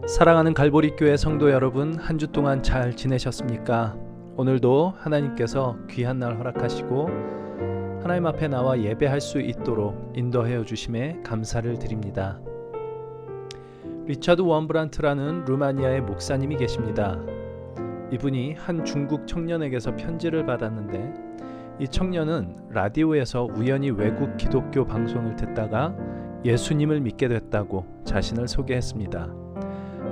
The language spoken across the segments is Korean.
사랑하는 갈보리 교회 성도 여러분, 한 주 동안 잘 지내셨습니까? 오늘도 하나님께서 귀한 날 허락하시고 하나님 앞에 나와 예배할 수 있도록 인도하여 주심에 감사를 드립니다. 리처드 원브란트라는 루마니아의 목사님이 계십니다. 이분이 한 중국 청년에게서 편지를 받았는데, 이 청년은 라디오에서 우연히 외국 기독교 방송을 듣다가 예수님을 믿게 됐다고 자신을 소개했습니다.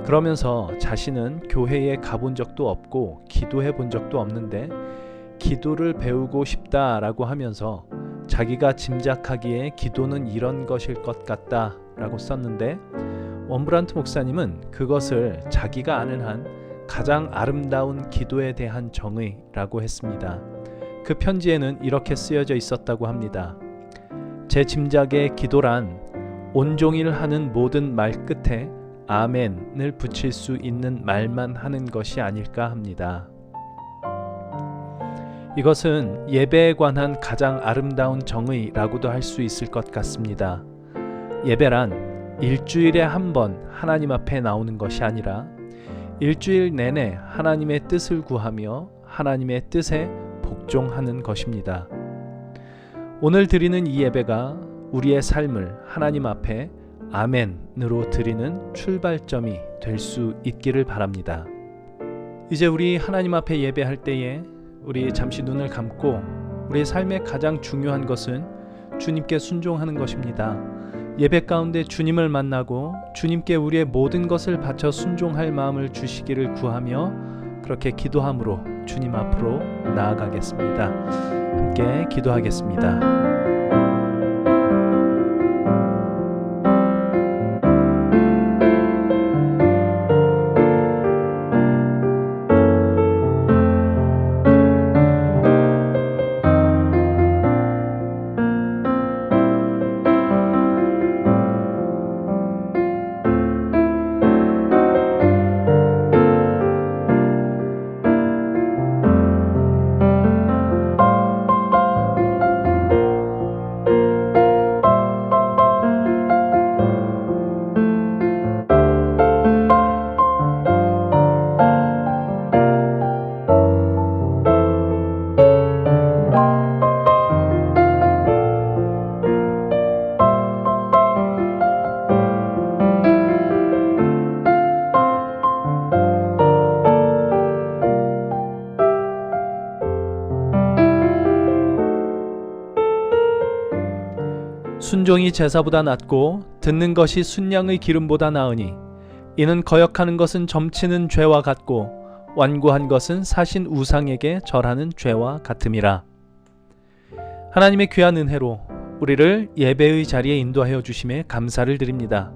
그러면서 자신은 교회에 가본 적도 없고 기도해 본 적도 없는데 기도를 배우고 싶다라고 하면서 자기가 짐작하기에 기도는 이런 것일 것 같다 라고 썼는데, 원브란트 목사님은 그것을 자기가 아는 한 가장 아름다운 기도에 대한 정의라고 했습니다. 그 편지에는 이렇게 쓰여져 있었다고 합니다. 제 짐작의 기도란 온종일 하는 모든 말 끝에 아멘을 붙일 수 있는 말만 하는 것이 아닐까 합니다. 이것은 예배에 관한 가장 아름다운 정의라고도 할 수 있을 것 같습니다. 예배란 일주일에 한 번 하나님 앞에 나오는 것이 아니라 일주일 내내 하나님의 뜻을 구하며 하나님의 뜻에 복종하는 것입니다. 오늘 드리는 이 예배가 우리의 삶을 하나님 앞에 아멘으로 드리는 출발점이 될 수 있기를 바랍니다. 이제 우리 하나님 앞에 예배할 때에 우리 잠시 눈을 감고 우리의 삶의 가장 중요한 것은 주님께 순종하는 것입니다. 예배 가운데 주님을 만나고 주님께 우리의 모든 것을 바쳐 순종할 마음을 주시기를 구하며 그렇게 기도함으로 주님 앞으로 나아가겠습니다. 함께 기도하겠습니다. 순종이 제사보다 낫고 듣는 것이 순양의 기름보다 나으니 이는 거역하는 것은 점치는 죄와 같고 완고한 것은 사신 우상에게 절하는 죄와 같음이라. 하나님의 귀한 은혜로 우리를 예배의 자리에 인도하여 주심에 감사를 드립니다.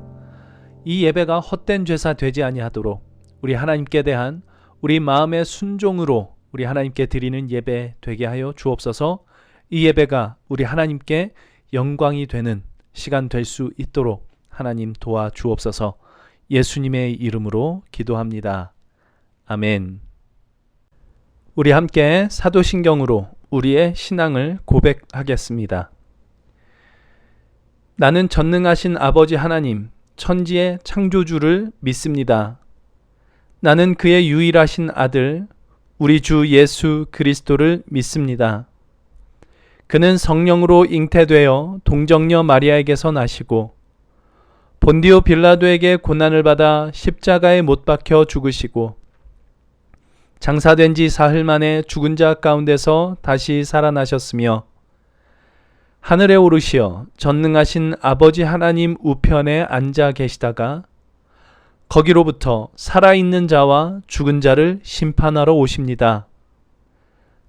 이 예배가 헛된 제사 되지 아니하도록 우리 하나님께 대한 우리 마음의 순종으로 우리 하나님께 드리는 예배 되게 하여 주옵소서. 이 예배가 우리 하나님께 영광이 되는 시간 될 수 있도록 하나님 도와주옵소서. 예수님의 이름으로 기도합니다. 아멘. 우리 함께 사도신경으로 우리의 신앙을 고백하겠습니다. 나는 전능하신 아버지 하나님, 천지의 창조주를 믿습니다. 나는 그의 유일하신 아들, 우리 주 예수 그리스도를 믿습니다. 그는 성령으로 잉태되어 동정녀 마리아에게서 나시고 본디오 빌라도에게 고난을 받아 십자가에 못 박혀 죽으시고 장사된 지 사흘 만에 죽은 자 가운데서 다시 살아나셨으며 하늘에 오르시어 전능하신 아버지 하나님 우편에 앉아 계시다가 거기로부터 살아있는 자와 죽은 자를 심판하러 오십니다.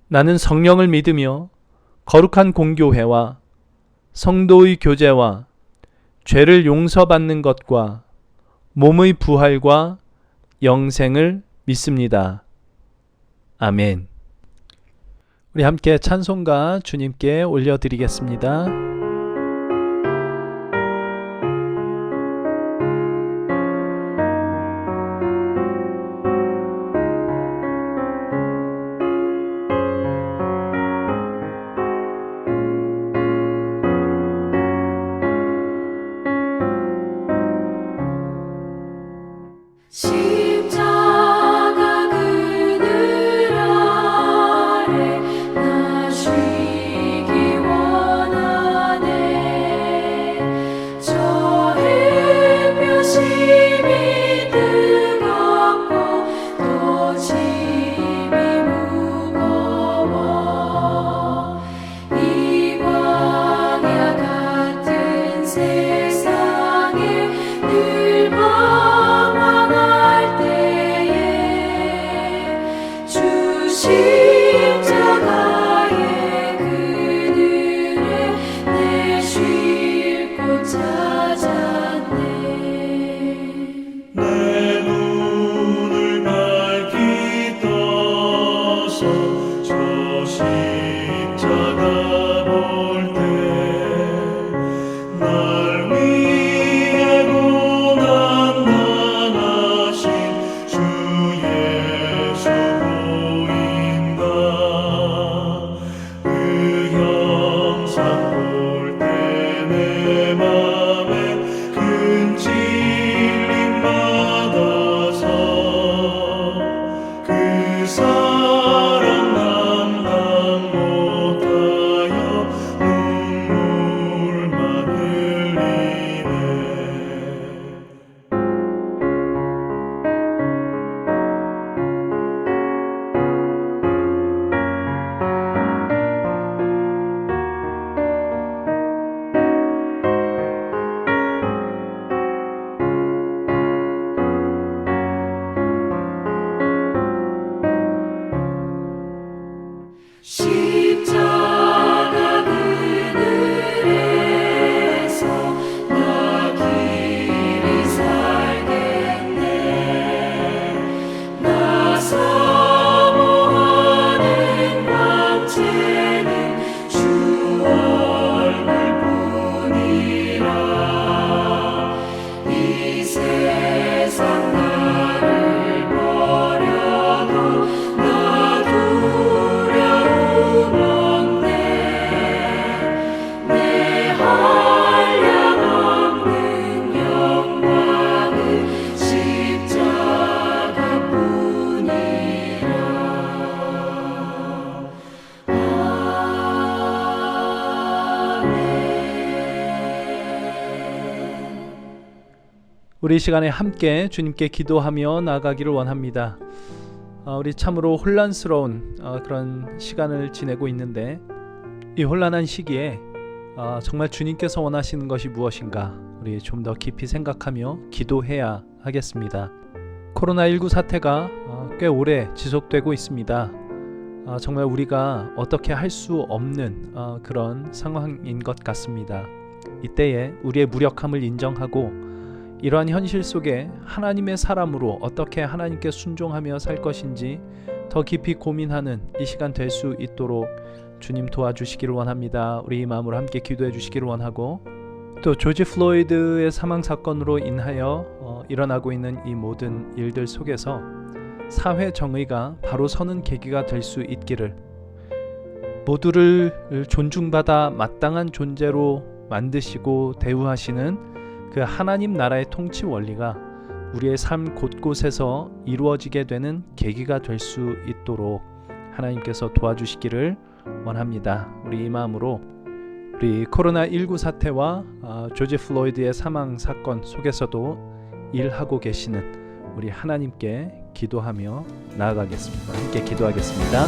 나는 성령을 믿으며 거룩한 공교회와 성도의 교제와 죄를 용서받는 것과 몸의 부활과 영생을 믿습니다. 아멘. 우리 함께 찬송가 주님께 올려드리겠습니다. 십자가 그늘 아래 나 쉬기 원하네. 저 햇볕이 뜨겁고 또 짐이 무거워. 이 광야 같은 세상에 늘 방황할 때에 주 십자가의 그늘에 내 쉴 곳 찾았네. 내 눈을 밝히 떠서 저 십자가 볼 때 날 위해 고난 당하신 주 예수 보인다. 그 형상 볼 때 내 맘에 큰 찔림 받아서 그 사랑 감당 못하여 눈물만 흘리네. 십자가 그늘에서 나 길이 살겠네. 나 사모하는 광채는 주 얼굴뿐이라. 이 세상 나를 버려도 나 두려움 없네. 내 한량없는 영광은 십자가뿐이라. 아멘. 우리 이 시간에 함께 주님께 기도하며 나아가기를 원합니다. 우리 참으로 혼란스러운 그런 시간을 지내고 있는데 이 혼란한 시기에 정말 주님께서 원하시는 것이 무엇인가 우리 좀 더 깊이 생각하며 기도해야 하겠습니다. 코로나19 사태가 꽤 오래 지속되고 있습니다. 정말 우리가 어떻게 할 수 없는 그런 상황인 것 같습니다. 이때에 우리의 무력함을 인정하고 이러한 현실 속에 하나님의 사람으로 어떻게 하나님께 순종하며 살 것인지 더 깊이 고민하는 이 시간 될 수 있도록 주님 도와주시기를 원합니다. 우리 이 마음으로 함께 기도해 주시기를 원하고, 또 조지 플로이드의 사망 사건으로 인하여 일어나고 있는 이 모든 일들 속에서 사회 정의가 바로 서는 계기가 될 수 있기를, 모두를 존중받아 마땅한 존재로 만드시고 대우하시는 그 하나님 나라의 통치 원리가 우리의 삶 곳곳에서 이루어지게 되는 계기가 될 수 있도록 하나님께서 도와주시기를 원합니다. 우리 이 마음으로 우리 코로나19 사태와 조지 플로이드의 사망 사건 속에서도 일하고 계시는 우리 하나님께 기도하며 나아가겠습니다. 함께 기도하겠습니다.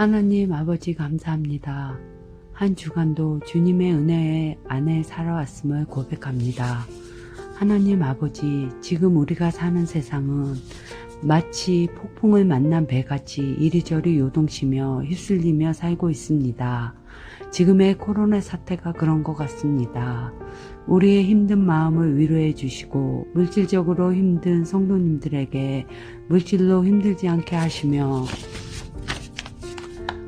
하나님 아버지 감사합니다. 한 주간도 주님의 은혜 안에 살아왔음을 고백합니다. 하나님 아버지, 지금 우리가 사는 세상은 마치 폭풍을 만난 배같이 이리저리 요동치며 휩쓸리며 살고 있습니다. 지금의 코로나 사태가 그런 것 같습니다. 우리의 힘든 마음을 위로해 주시고 물질적으로 힘든 성도님들에게 물질로 힘들지 않게 하시며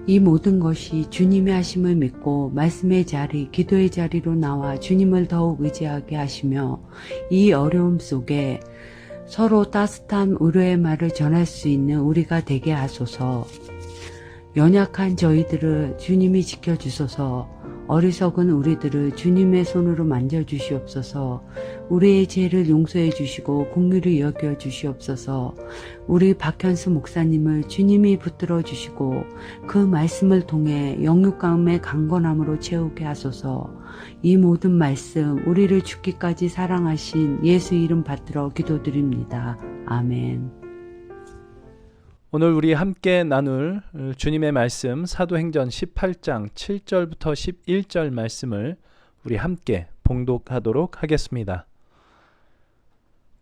이 모든 것이 주님의 하심을 믿고 말씀의 자리, 기도의 자리로 나와 주님을 더욱 의지하게 하시며 이 어려움 속에 서로 따뜻한 위로의 말을 전할 수 있는 우리가 되게 하소서. 연약한 저희들을 주님이 지켜주소서. 어리석은 우리들을 주님의 손으로 만져주시옵소서. 우리의 죄를 용서해 주시고 긍휼히 여겨 주시옵소서. 우리 박현수 목사님을 주님이 붙들어 주시고 그 말씀을 통해 영육감의 강건함으로 채우게 하소서. 이 모든 말씀 우리를 죽기까지 사랑하신 예수 이름 받들어 기도드립니다. 아멘. 오늘 우리 함께 나눌 주님의 말씀 사도행전 18장 7절부터 11절 말씀을 우리 함께 봉독하도록 하겠습니다.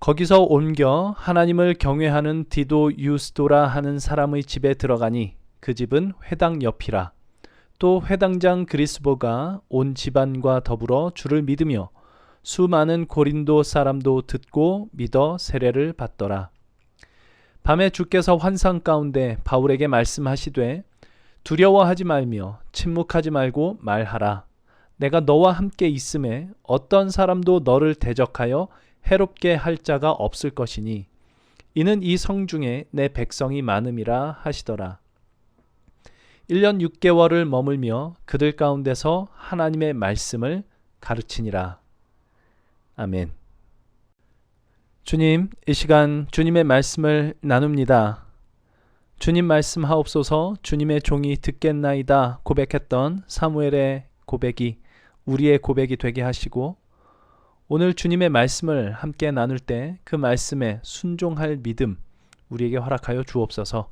거기서 옮겨 하나님을 경외하는 디도 유스도라 하는 사람의 집에 들어가니 그 집은 회당 옆이라. 또 회당장 그리스보가 온 집안과 더불어 주를 믿으며 수많은 고린도 사람도 듣고 믿어 세례를 받더라. 밤에 주께서 환상 가운데 바울에게 말씀하시되 두려워하지 말며 침묵하지 말고 말하라. 내가 너와 함께 있음에 어떤 사람도 너를 대적하여 해롭게 할 자가 없을 것이니 이는 이 성중에 내 백성이 많음이라 하시더라. 1년 6개월을 머물며 그들 가운데서 하나님의 말씀을 가르치니라. 아멘. 주님, 이 시간 주님의 말씀을 나눕니다. 주님 말씀하옵소서. 주님의 종이 듣겠나이다 고백했던 사무엘의 고백이 우리의 고백이 되게 하시고 오늘 주님의 말씀을 함께 나눌 때 그 말씀에 순종할 믿음 우리에게 허락하여 주옵소서.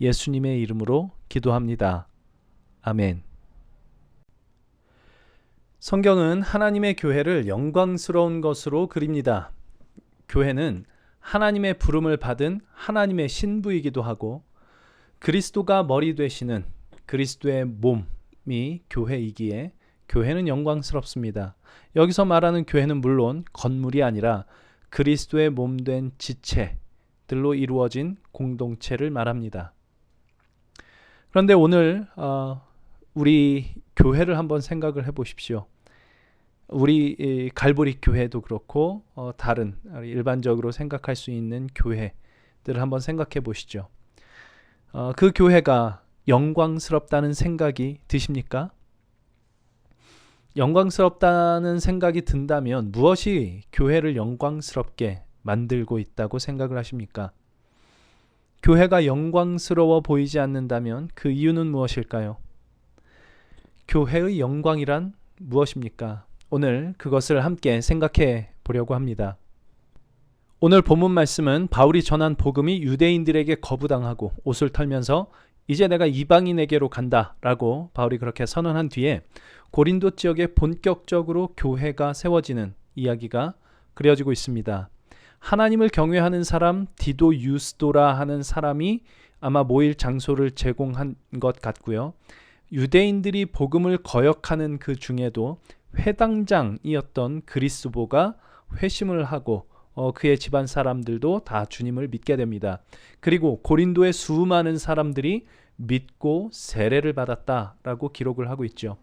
예수님의 이름으로 기도합니다. 아멘. 성경은 하나님의 교회를 영광스러운 것으로 그립니다. 교회는 하나님의 부름을 받은 하나님의 신부이기도 하고 그리스도가 머리 되시는 그리스도의 몸이 교회이기에 교회는 영광스럽습니다. 여기서 말하는 교회는 물론 건물이 아니라 그리스도의 몸된 지체들로 이루어진 공동체를 말합니다. 그런데 오늘 우리 교회를 한번 생각을 해보십시오. 우리 갈보리 교회도 그렇고 다른 일반적으로 생각할 수 있는 교회들을 한번 생각해 보시죠. 그 교회가 영광스럽다는 생각이 드십니까? 영광스럽다는 생각이 든다면 무엇이 교회를 영광스럽게 만들고 있다고 생각을 하십니까? 교회가 영광스러워 보이지 않는다면 그 이유는 무엇일까요? 교회의 영광이란 무엇입니까? 오늘 그것을 함께 생각해 보려고 합니다. 오늘 본문 말씀은 바울이 전한 복음이 유대인들에게 거부당하고 옷을 털면서 이제 내가 이방인에게로 간다 라고 바울이 그렇게 선언한 뒤에 고린도 지역에 본격적으로 교회가 세워지는 이야기가 그려지고 있습니다. 하나님을 경외하는 사람 디도 유스도라 하는 사람이 아마 모일 장소를 제공한 것 같고요. 유대인들이 복음을 거역하는 그 중에도 회당장이었던 그리스보가 회심을 하고 그의 집안 사람들도 다 주님을 믿게 됩니다. 그리고 고린도의 수많은 사람들이 믿고 세례를 받았다라고 기록을 하고 있죠.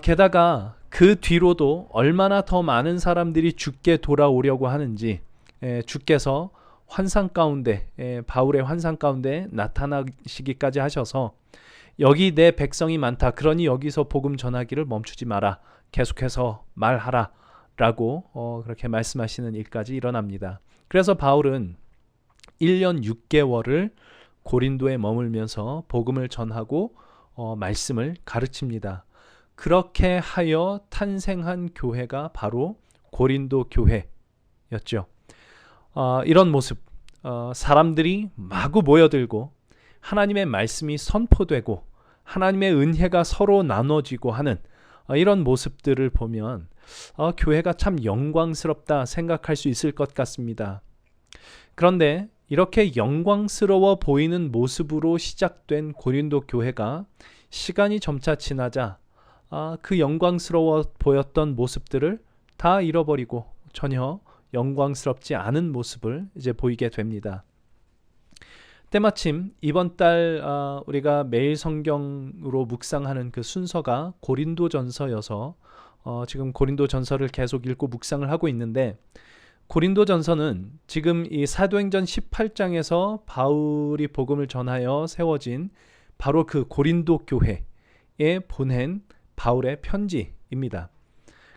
게다가 그 뒤로도 얼마나 더 많은 사람들이 주께 돌아오려고 하는지 주께서 환상 가운데 바울의 환상 가운데 나타나시기까지 하셔서 여기 내 백성이 많다. 그러니 여기서 복음 전하기를 멈추지 마라. 계속해서 말하라. 라고 그렇게 말씀하시는 일까지 일어납니다. 그래서 바울은 1년 6개월을 고린도에 머물면서 복음을 전하고 말씀을 가르칩니다. 그렇게 하여 탄생한 교회가 바로 고린도 교회였죠. 이런 모습, 사람들이 마구 모여들고 하나님의 말씀이 선포되고 하나님의 은혜가 서로 나눠지고 하는 이런 모습들을 보면 교회가 참 영광스럽다 생각할 수 있을 것 같습니다. 그런데 이렇게 영광스러워 보이는 모습으로 시작된 고린도 교회가 시간이 점차 지나자 그 영광스러워 보였던 모습들을 다 잃어버리고 전혀 영광스럽지 않은 모습을 이제 보이게 됩니다. 때마침 이번 달 우리가 매일 성경으로 묵상하는 그 순서가 고린도전서여서 지금 고린도전서를 계속 읽고 묵상을 하고 있는데, 고린도전서는 지금 이 사도행전 18장에서 바울이 복음을 전하여 세워진 바로 그 고린도 교회에 보낸 바울의 편지입니다.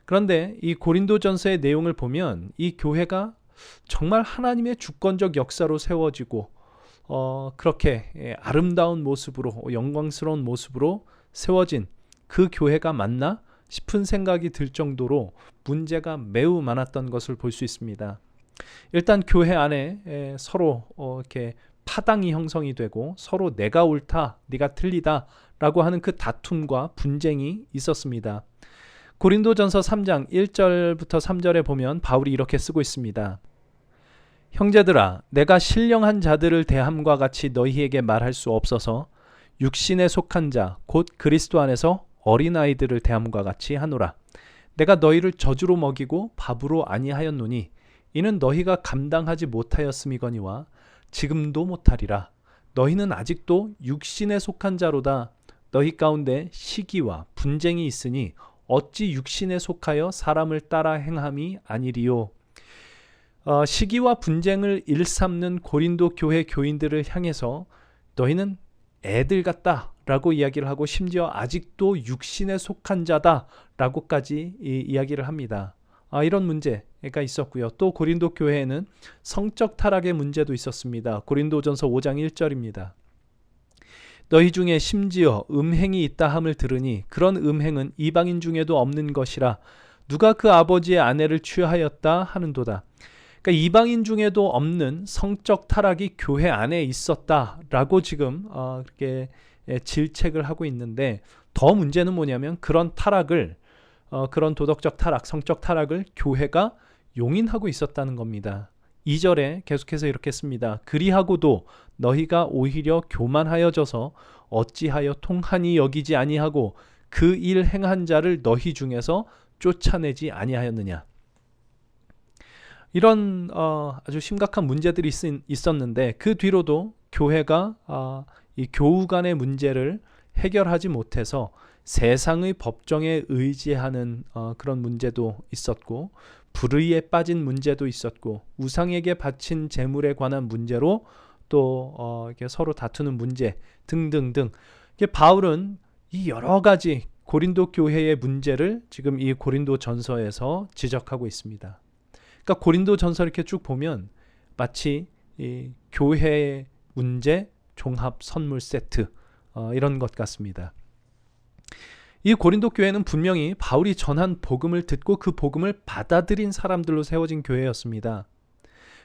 그런데 이 고린도전서의 내용을 보면 이 교회가 정말 하나님의 주권적 역사로 세워지고 그렇게 아름다운 모습으로 영광스러운 모습으로 세워진 그 교회가 맞나 싶은 생각이 들 정도로 문제가 매우 많았던 것을 볼 수 있습니다. 일단 교회 안에 서로 이렇게 파당이 형성이 되고 서로 내가 옳다, 네가 틀리다 라고 하는 그 다툼과 분쟁이 있었습니다. 고린도전서 3장 1절부터 3절에 보면 바울이 이렇게 쓰고 있습니다. 형제들아, 내가 신령한 자들을 대함과 같이 너희에게 말할 수 없어서 육신에 속한 자, 곧 그리스도 안에서 어린아이들을 대함과 같이 하노라. 내가 너희를 저주로 먹이고 밥으로 아니하였노니 이는 너희가 감당하지 못하였음이거니와 지금도 못하리라. 너희는 아직도 육신에 속한 자로다. 너희 가운데 시기와 분쟁이 있으니 어찌 육신에 속하여 사람을 따라 행함이 아니리요. 시기와 분쟁을 일삼는 고린도 교회 교인들을 향해서 너희는 애들 같다 라고 이야기를 하고 심지어 아직도 육신에 속한 자다 라고까지 이야기를 합니다. 이런 문제가 있었고요. 또 고린도 교회에는 성적 타락의 문제도 있었습니다. 고린도전서 5장 1절입니다. 너희 중에 심지어 음행이 있다 함을 들으니 그런 음행은 이방인 중에도 없는 것이라. 누가 그 아버지의 아내를 취하였다 하는도다. 그러니까 이방인 중에도 없는 성적 타락이 교회 안에 있었다라고 지금 그렇게 질책을 하고 있는데, 더 문제는 뭐냐면 그런 타락을 그런 도덕적 타락, 성적 타락을 교회가 용인하고 있었다는 겁니다. 2절에 계속해서 이렇게 씁니다. 그리하고도 너희가 오히려 교만하여져서 어찌하여 통한이 여기지 아니하고 그 일 행한 자를 너희 중에서 쫓아내지 아니하였느냐. 이런 아주 심각한 문제들이 있었는데 그 뒤로도 교회가 이 교우 간의 문제를 해결하지 못해서 세상의 법정에 의지하는 그런 문제도 있었고, 불의에 빠진 문제도 있었고, 우상에게 바친 재물에 관한 문제로 또 이렇게 서로 다투는 문제 등등등. 바울은 이 여러 가지 고린도 교회의 문제를 지금 이 고린도 전서에서 지적하고 있습니다. 그러니까 고린도 전서 이렇게 쭉 보면 마치 이 교회의 문제 종합 선물 세트 이런 것 같습니다. 이 고린도 교회는 분명히 바울이 전한 복음을 듣고 그 복음을 받아들인 사람들로 세워진 교회였습니다.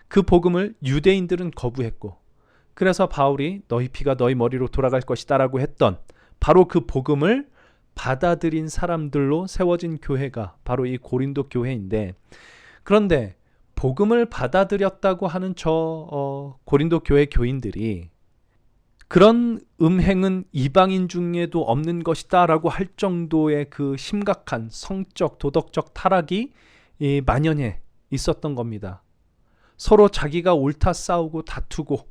그 복음을 유대인들은 거부했고, 그래서 바울이 너희 피가 너희 머리로 돌아갈 것이다 라고 했던 바로 그 복음을 받아들인 사람들로 세워진 교회가 바로 이 고린도 교회인데, 그런데 복음을 받아들였다고 하는 저 고린도 교회 교인들이 그런 음행은 이방인 중에도 없는 것이다 라고 할 정도의 그 심각한 성적 도덕적 타락이 만연해 있었던 겁니다. 서로 자기가 옳다 싸우고 다투고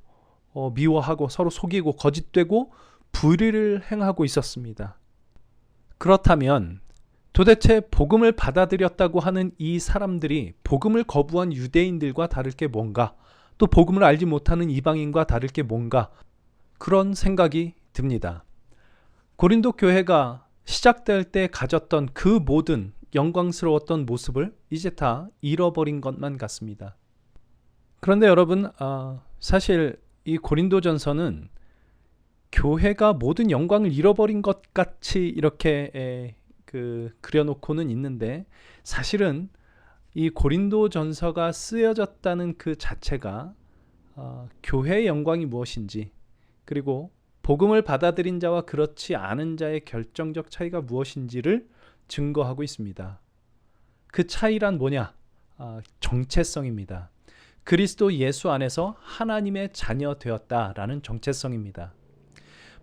미워하고 서로 속이고 거짓되고 불의를 행하고 있었습니다. 그렇다면 도대체 복음을 받아들였다고 하는 이 사람들이 복음을 거부한 유대인들과 다를 게 뭔가, 또 복음을 알지 못하는 이방인과 다를 게 뭔가, 그런 생각이 듭니다. 고린도 교회가 시작될 때 가졌던 그 모든 영광스러웠던 모습을 이제 다 잃어버린 것만 같습니다. 그런데 여러분, 사실 이 고린도전서는 교회가 모든 영광을 잃어버린 것 같이 이렇게 그려놓고는 있는데, 사실은 이 고린도전서가 쓰여졌다는 그 자체가 교회의 영광이 무엇인지, 그리고 복음을 받아들인 자와 그렇지 않은 자의 결정적 차이가 무엇인지를 증거하고 있습니다. 그 차이란 뭐냐? 정체성입니다. 그리스도 예수 안에서 하나님의 자녀 되었다라는 정체성입니다.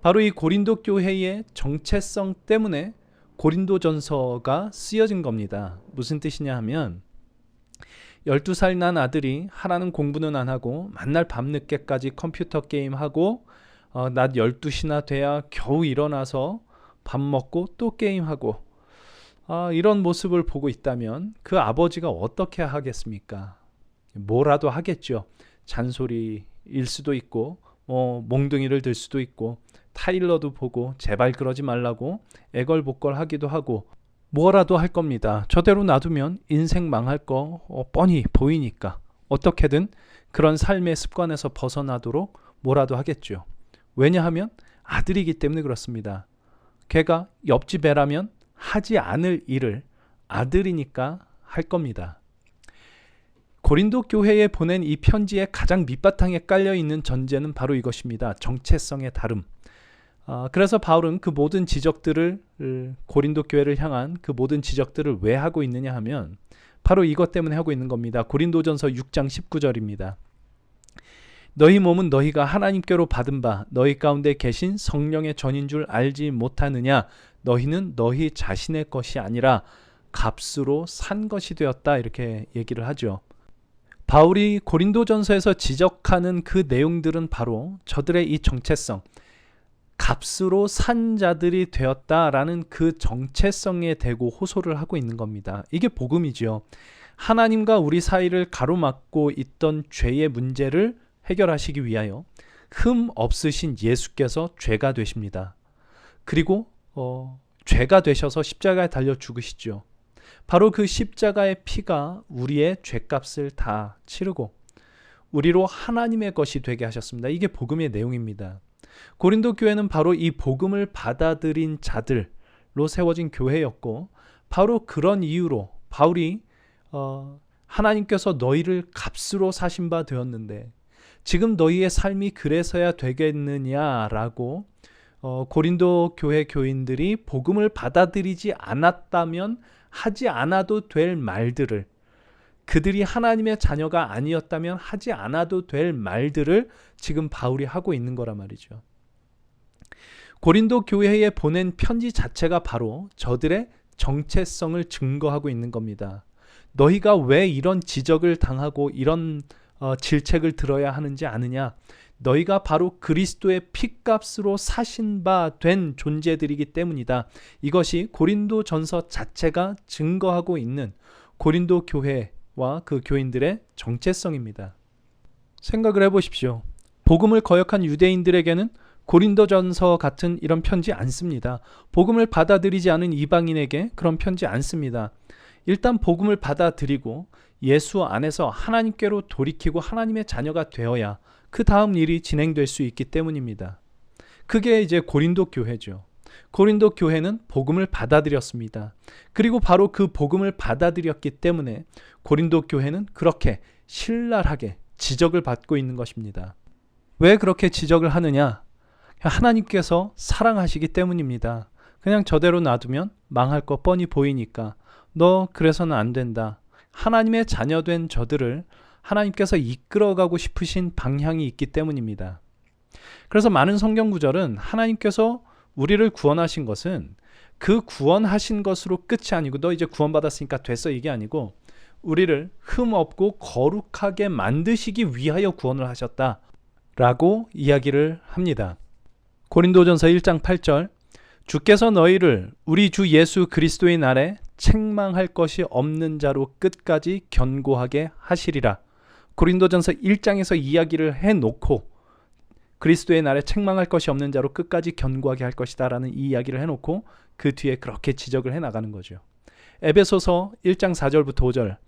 바로 이 고린도 교회의 정체성 때문에 고린도전서가 쓰여진 겁니다. 무슨 뜻이냐 하면 12살 난 아들이 하라는 공부는 안 하고 만날 밤늦게까지 컴퓨터 게임하고 낮 12시나 돼야 겨우 일어나서 밥 먹고 또 게임하고 이런 모습을 보고 있다면 그 아버지가 어떻게 하겠습니까? 뭐라도 하겠죠. 잔소리일 수도 있고 몽둥이를 들 수도 있고 타일러도 보고 제발 그러지 말라고 애걸복걸 하기도 하고 뭐라도 할 겁니다. 저대로 놔두면 인생 망할 거 뻔히 보이니까 어떻게든 그런 삶의 습관에서 벗어나도록 뭐라도 하겠죠. 왜냐하면 아들이기 때문에 그렇습니다. 걔가 옆집 애라면 하지 않을 일을 아들이니까 할 겁니다. 고린도 교회에 보낸 이 편지의 가장 밑바탕에 깔려있는 전제는 바로 이것입니다. 정체성의 다름. 그래서 바울은 그 모든 지적들을 고린도 교회를 향한 그 모든 지적들을 왜 하고 있느냐 하면 바로 이것 때문에 하고 있는 겁니다. 고린도전서 6장 19절입니다. 너희 몸은 너희가 하나님께로 받은 바 너희 가운데 계신 성령의 전인 줄 알지 못하느냐? 너희는 너희 자신의 것이 아니라 값으로 산 것이 되었다. 이렇게 얘기를 하죠. 바울이 고린도전서에서 지적하는 그 내용들은 바로 저들의 이 정체성, 값으로 산 자들이 되었다라는 그 정체성에 대고 호소를 하고 있는 겁니다. 이게 복음이지요. 하나님과 우리 사이를 가로막고 있던 죄의 문제를 해결하시기 위하여 흠 없으신 예수께서 죄가 되십니다. 그리고 죄가 되셔서 십자가에 달려 죽으시죠. 바로 그 십자가의 피가 우리의 죄값을 다 치르고 우리로 하나님의 것이 되게 하셨습니다. 이게 복음의 내용입니다. 고린도 교회는 바로 이 복음을 받아들인 자들로 세워진 교회였고 바로 그런 이유로 바울이 하나님께서 너희를 값으로 사신 바 되었는데 지금 너희의 삶이 그래서야 되겠느냐라고 고린도 교회 교인들이 복음을 받아들이지 않았다면 하지 않아도 될 말들을 그들이 하나님의 자녀가 아니었다면 하지 않아도 될 말들을 지금 바울이 하고 있는 거란 말이죠. 고린도 교회에 보낸 편지 자체가 바로 저들의 정체성을 증거하고 있는 겁니다. 너희가 왜 이런 지적을 당하고 이런 질책을 들어야 하는지 아느냐? 너희가 바로 그리스도의 피값으로 사신 바 된 존재들이기 때문이다. 이것이 고린도 전서 자체가 증거하고 있는 고린도 교회와 그 교인들의 정체성입니다. 생각을 해보십시오. 복음을 거역한 유대인들에게는 고린도전서 같은 이런 편지 안 씁니다. 복음을 받아들이지 않은 이방인에게 그런 편지 안 씁니다. 일단 복음을 받아들이고 예수 안에서 하나님께로 돌이키고 하나님의 자녀가 되어야 그 다음 일이 진행될 수 있기 때문입니다. 그게 이제 고린도 교회죠. 고린도 교회는 복음을 받아들였습니다. 그리고 바로 그 복음을 받아들였기 때문에 고린도 교회는 그렇게 신랄하게 지적을 받고 있는 것입니다. 왜 그렇게 지적을 하느냐? 하나님께서 사랑하시기 때문입니다. 그냥 저대로 놔두면 망할 거 뻔히 보이니까 너 그래서는 안 된다. 하나님의 자녀된 저들을 하나님께서 이끌어가고 싶으신 방향이 있기 때문입니다. 그래서 많은 성경 구절은 하나님께서 우리를 구원하신 것은 그 구원하신 것으로 끝이 아니고 너 이제 구원받았으니까 됐어 이게 아니고 우리를 흠없고 거룩하게 만드시기 위하여 구원을 하셨다라고 이야기를 합니다. 고린도전서 1장 8절 주께서 너희를 우리 주 예수 그리스도의 날에 책망할 것이 없는 자로 끝까지 견고하게 하시리라. 고린도전서 1장에서 이야기를 해놓고 그리스도의 날에 책망할 것이 없는 자로 끝까지 견고하게 할 것이다 라는 이 이야기를 해놓고 그 뒤에 그렇게 지적을 해나가는 거죠. 에베소서 1장 4절부터 5절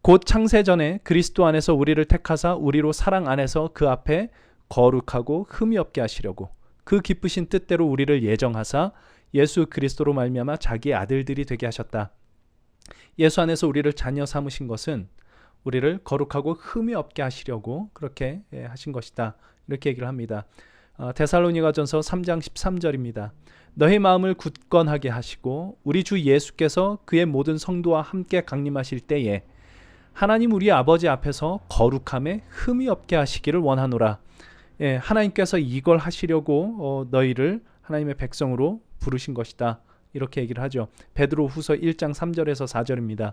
곧 창세전에 그리스도 안에서 우리를 택하사 우리로 사랑 안에서 그 앞에 거룩하고 흠이 없게 하시려고 그 기쁘신 뜻대로 우리를 예정하사 예수 그리스도로 말미암아 자기의 아들들이 되게 하셨다. 예수 안에서 우리를 자녀 삼으신 것은 우리를 거룩하고 흠이 없게 하시려고 그렇게 하신 것이다. 이렇게 얘기를 합니다. 데살로니가전서 3장 13절입니다. 너희 마음을 굳건하게 하시고 우리 주 예수께서 그의 모든 성도와 함께 강림하실 때에 하나님 우리 아버지 앞에서 거룩함에 흠이 없게 하시기를 원하노라. 예, 하나님께서 이걸 하시려고 너희를 하나님의 백성으로 부르신 것이다. 이렇게 얘기를 하죠. 베드로 후서 1장 3절에서 4절입니다.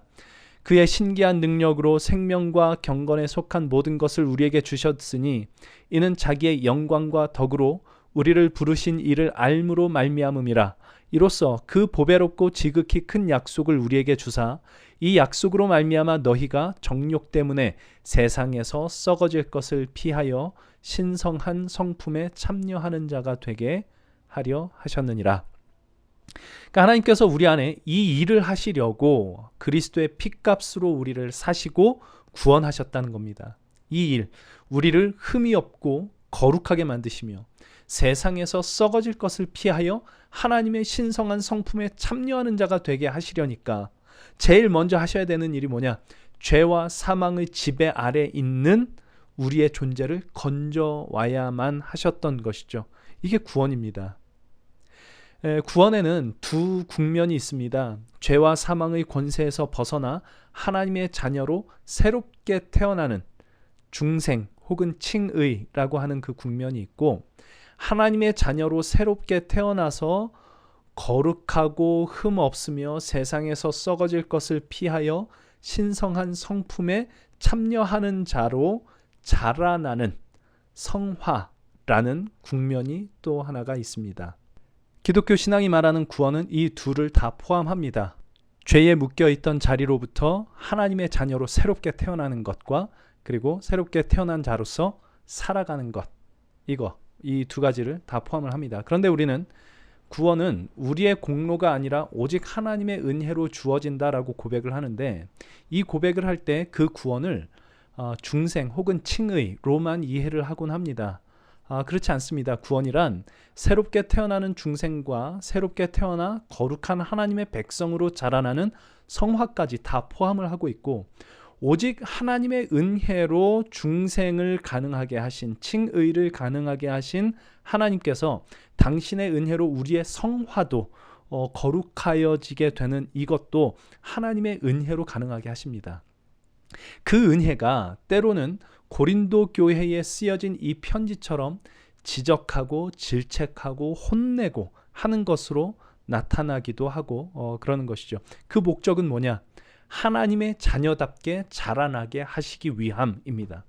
그의 신기한 능력으로 생명과 경건에 속한 모든 것을 우리에게 주셨으니 이는 자기의 영광과 덕으로 우리를 부르신 이를 알므로 말미암음이라. 이로써 그 보배롭고 지극히 큰 약속을 우리에게 주사 이 약속으로 말미암아 너희가 정욕 때문에 세상에서 썩어질 것을 피하여 신성한 성품에 참여하는 자가 되게 하려 하셨느니라. 그러니까 하나님께서 우리 안에 이 일을 하시려고 그리스도의 핏값으로 우리를 사시고 구원하셨다는 겁니다. 이 일, 우리를 흠이 없고 거룩하게 만드시며 세상에서 썩어질 것을 피하여 하나님의 신성한 성품에 참여하는 자가 되게 하시려니까 제일 먼저 하셔야 되는 일이 뭐냐? 죄와 사망의 지배 아래 있는 우리의 존재를 건져와야만 하셨던 것이죠. 이게 구원입니다. 구원에는 두 국면이 있습니다. 죄와 사망의 권세에서 벗어나 하나님의 자녀로 새롭게 태어나는 중생 혹은 칭의라고 하는 그 국면이 있고, 하나님의 자녀로 새롭게 태어나서 거룩하고 흠 없으며 세상에서 썩어질 것을 피하여 신성한 성품에 참여하는 자로 자라나는 성화라는 국면이 또 하나가 있습니다. 기독교 신앙이 말하는 구원은 이 둘을 다 포함합니다. 죄에 묶여있던 자리로부터 하나님의 자녀로 새롭게 태어나는 것과 그리고 새롭게 태어난 자로서 살아가는 것, 이 두 가지를 다 포함을 합니다. 그런데 우리는 구원은 우리의 공로가 아니라 오직 하나님의 은혜로 주어진다라고 고백을 하는데, 이 고백을 할 때 그 구원을 중생 혹은 칭의로만 이해를 하곤 합니다. 그렇지 않습니다. 구원이란 새롭게 태어나는 중생과 새롭게 태어나 거룩한 하나님의 백성으로 자라나는 성화까지 다 포함을 하고 있고, 오직 하나님의 은혜로 중생을 가능하게 하신, 칭의를 가능하게 하신 하나님께서 당신의 은혜로 우리의 성화도 거룩하여지게 되는 이것도 하나님의 은혜로 가능하게 하십니다. 그 은혜가 때로는 고린도 교회에 쓰여진 이 편지처럼 지적하고 질책하고 혼내고 하는 것으로 나타나기도 하고 그러는 것이죠. 그 목적은 뭐냐? 하나님의 자녀답게 자라나게 하시기 위함입니다.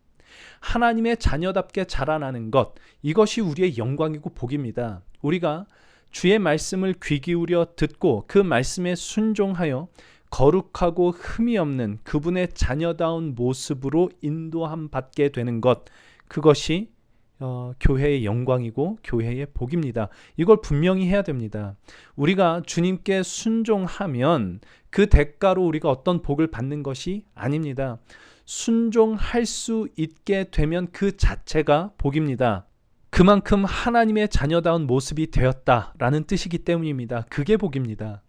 하나님의 자녀답게 자라나는 것, 이것이 우리의 영광이고 복입니다. 우리가 주의 말씀을 귀 기울여 듣고 그 말씀에 순종하여 거룩하고 흠이 없는 그분의 자녀다운 모습으로 인도함 받게 되는 것, 그것이 교회의 영광이고 교회의 복입니다. 이걸 분명히 해야 됩니다. 우리가 주님께 순종하면 그 대가로 우리가 어떤 복을 받는 것이 아닙니다. 순종할 수 있게 되면 그 자체가 복입니다. 그만큼 하나님의 자녀다운 모습이 되었다라는 뜻이기 때문입니다. 그게 복입니다.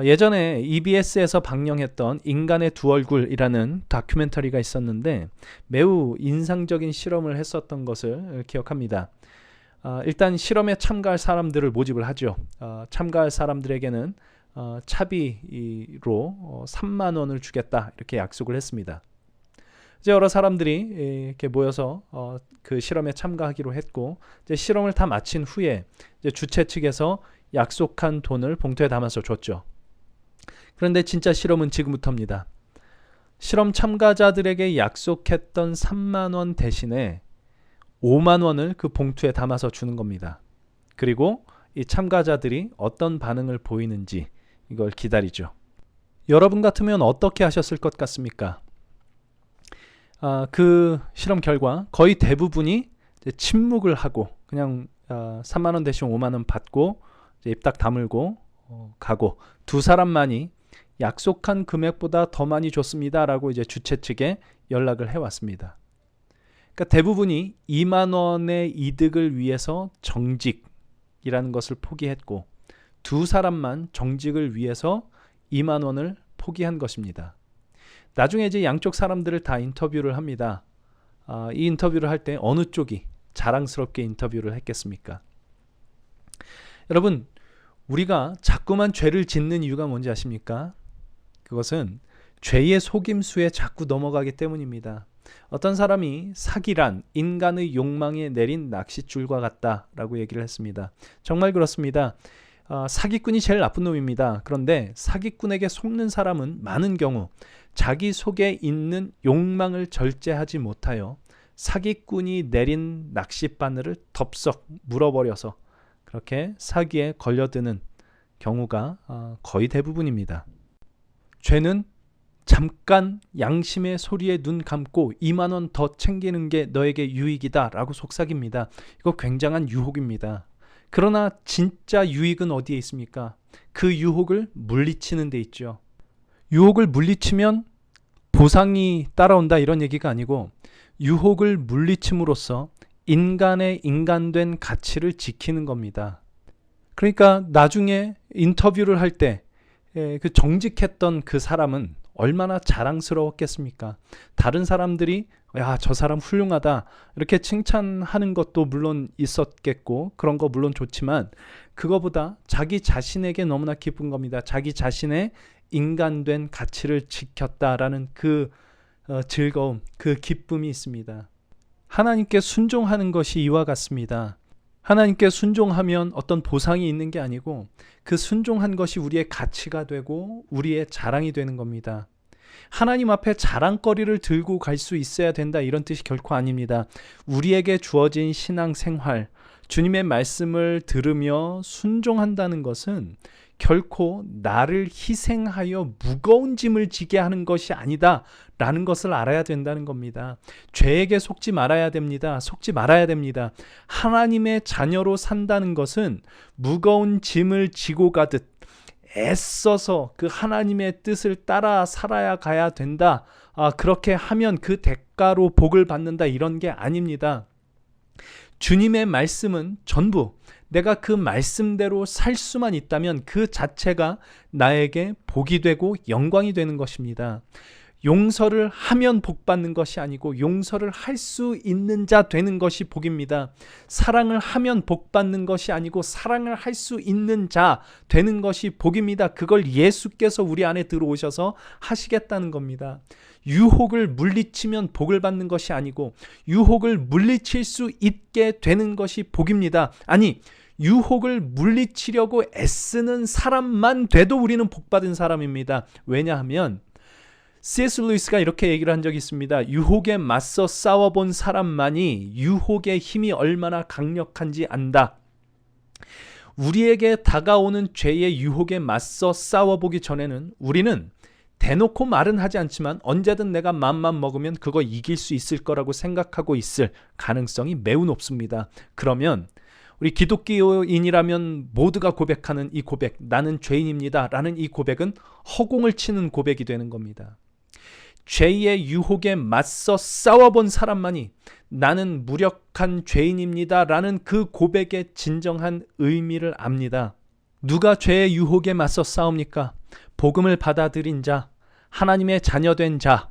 예전에 EBS에서 방영했던 인간의 두 얼굴이라는 다큐멘터리가 있었는데 매우 인상적인 실험을 했었던 것을 기억합니다. 일단 실험에 참가할 사람들을 모집을 하죠. 참가할 사람들에게는 차비로 3만 원을 주겠다 이렇게 약속을 했습니다. 이제 여러 사람들이 이렇게 모여서 그 실험에 참가하기로 했고, 이제 실험을 다 마친 후에 이제 주최 측에서 약속한 돈을 봉투에 담아서 줬죠. 그런데 진짜 실험은 지금부터입니다. 실험 참가자들에게 약속했던 3만 원 대신에 5만 원을 그 봉투에 담아서 주는 겁니다. 그리고 이 참가자들이 어떤 반응을 보이는지 이걸 기다리죠. 여러분 같으면 어떻게 하셨을 것 같습니까? 그 실험 결과 거의 대부분이 이제 침묵을 하고 그냥 3만 원 대신 5만 원 받고 이제 입 딱 다물고 가고, 두 사람만이 약속한 금액보다 더 많이 줬습니다라고 이제 주최 측에 연락을 해왔습니다. 그러니까 대부분이 2만 원의 이득을 위해서 정직이라는 것을 포기했고, 두 사람만 정직을 위해서 2만 원을 포기한 것입니다. 나중에 이제 양쪽 사람들을 다 인터뷰를 합니다. 이 인터뷰를 할 때 어느 쪽이 자랑스럽게 인터뷰를 했겠습니까? 여러분, 우리가 자꾸만 죄를 짓는 이유가 뭔지 아십니까? 그것은 죄의 속임수에 자꾸 넘어가기 때문입니다. 어떤 사람이 사기란 인간의 욕망에 내린 낚싯줄과 같다라고 얘기를 했습니다. 정말 그렇습니다. 사기꾼이 제일 나쁜 놈입니다. 그런데 사기꾼에게 속는 사람은 많은 경우 자기 속에 있는 욕망을 절제하지 못하여 사기꾼이 내린 낚싯바늘을 덥석 물어버려서 그렇게 사기에 걸려드는 경우가 거의 대부분입니다. 죄는 잠깐 양심의 소리에 눈 감고 2만 원 더 챙기는 게 너에게 유익이다 라고 속삭입니다. 이거 굉장한 유혹입니다. 그러나 진짜 유익은 어디에 있습니까? 그 유혹을 물리치는 데 있죠. 유혹을 물리치면 보상이 따라온다 이런 얘기가 아니고 유혹을 물리침으로써 인간의 인간된 가치를 지키는 겁니다. 그러니까 나중에 인터뷰를 할 때 그 정직했던 그 사람은 얼마나 자랑스러웠겠습니까? 다른 사람들이 야, 저 사람 훌륭하다 이렇게 칭찬하는 것도 물론 있었겠고 그런 거 물론 좋지만 그거보다 자기 자신에게 너무나 기쁜 겁니다. 자기 자신의 인간된 가치를 지켰다라는 그 즐거움, 그 기쁨이 있습니다. 하나님께 순종하는 것이 이와 같습니다. 하나님께 순종하면 어떤 보상이 있는 게 아니고 그 순종한 것이 우리의 가치가 되고 우리의 자랑이 되는 겁니다. 하나님 앞에 자랑거리를 들고 갈 수 있어야 된다 이런 뜻이 결코 아닙니다. 우리에게 주어진 신앙생활, 주님의 말씀을 들으며 순종한다는 것은 결코 나를 희생하여 무거운 짐을 지게 하는 것이 아니다 라는 것을 알아야 된다는 겁니다. 죄에게 속지 말아야 됩니다. 속지 말아야 됩니다. 하나님의 자녀로 산다는 것은 무거운 짐을 지고 가듯 애써서 그 하나님의 뜻을 따라 살아야 가야 된다. 그렇게 하면 그 대가로 복을 받는다 이런 게 아닙니다. 주님의 말씀은 전부 내가 그 말씀대로 살 수만 있다면 그 자체가 나에게 복이 되고 영광이 되는 것입니다. 용서를 하면 복 받는 것이 아니고 용서를 할 수 있는 자 되는 것이 복입니다. 사랑을 하면 복 받는 것이 아니고 사랑을 할 수 있는 자 되는 것이 복입니다. 그걸 예수께서 우리 안에 들어오셔서 하시겠다는 겁니다. 유혹을 물리치면 복을 받는 것이 아니고 유혹을 물리칠 수 있게 되는 것이 복입니다. 아니, 유혹을 물리치려고 애쓰는 사람만 돼도 우리는 복받은 사람입니다. 왜냐하면 C.S. 루이스가 이렇게 얘기를 한 적이 있습니다. 유혹에 맞서 싸워본 사람만이 유혹의 힘이 얼마나 강력한지 안다. 우리에게 다가오는 죄의 유혹에 맞서 싸워보기 전에는 우리는 대놓고 말은 하지 않지만 언제든 내가 맘만 먹으면 그거 이길 수 있을 거라고 생각하고 있을 가능성이 매우 높습니다. 그러면 우리 기독교인이라면 모두가 고백하는 이 고백, 나는 죄인입니다 라는 이 고백은 허공을 치는 고백이 되는 겁니다. 죄의 유혹에 맞서 싸워본 사람만이 나는 무력한 죄인입니다 라는 그 고백의 진정한 의미를 압니다. 누가 죄의 유혹에 맞서 싸웁니까? 복음을 받아들인 자, 하나님의 자녀된 자,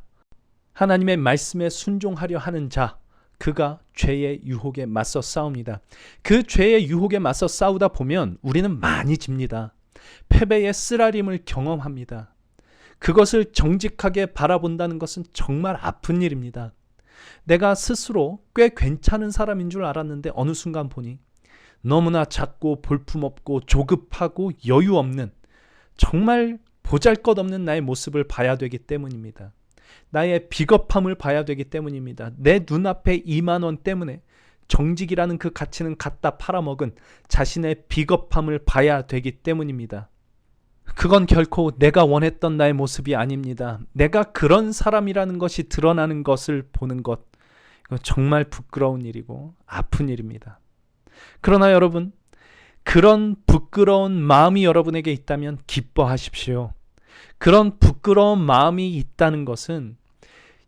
하나님의 말씀에 순종하려 하는 자, 그가 죄의 유혹에 맞서 싸웁니다. 그 죄의 유혹에 맞서 싸우다 보면 우리는 많이 집니다. 패배의 쓰라림을 경험합니다. 그것을 정직하게 바라본다는 것은 정말 아픈 일입니다. 내가 스스로 꽤 괜찮은 사람인 줄 알았는데 어느 순간 보니 너무나 작고 볼품없고 조급하고 여유 없는 정말 보잘것없는 나의 모습을 봐야 되기 때문입니다. 나의 비겁함을 봐야 되기 때문입니다. 내 눈앞에 2만 원 때문에 정직이라는 그 가치는 갖다 팔아먹은 자신의 비겁함을 봐야 되기 때문입니다. 그건 결코 내가 원했던 나의 모습이 아닙니다. 내가 그런 사람이라는 것이 드러나는 것을 보는 것, 이건 정말 부끄러운 일이고 아픈 일입니다. 그러나 여러분, 그런 부끄러운 마음이 여러분에게 있다면 기뻐하십시오. 그런 부끄러운 마음이 있다는 것은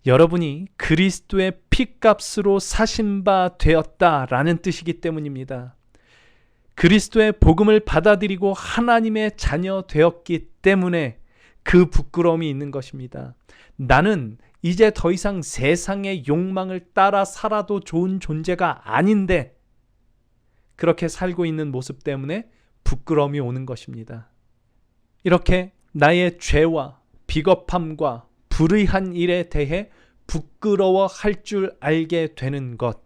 여러분이 그리스도의 피값으로 사신 바 되었다라는 뜻이기 때문입니다. 그리스도의 복음을 받아들이고 하나님의 자녀 되었기 때문에 그 부끄러움이 있는 것입니다. 나는 이제 더 이상 세상의 욕망을 따라 살아도 좋은 존재가 아닌데 그렇게 살고 있는 모습 때문에 부끄러움이 오는 것입니다. 이렇게 나의 죄와 비겁함과 불의한 일에 대해 부끄러워할 줄 알게 되는 것,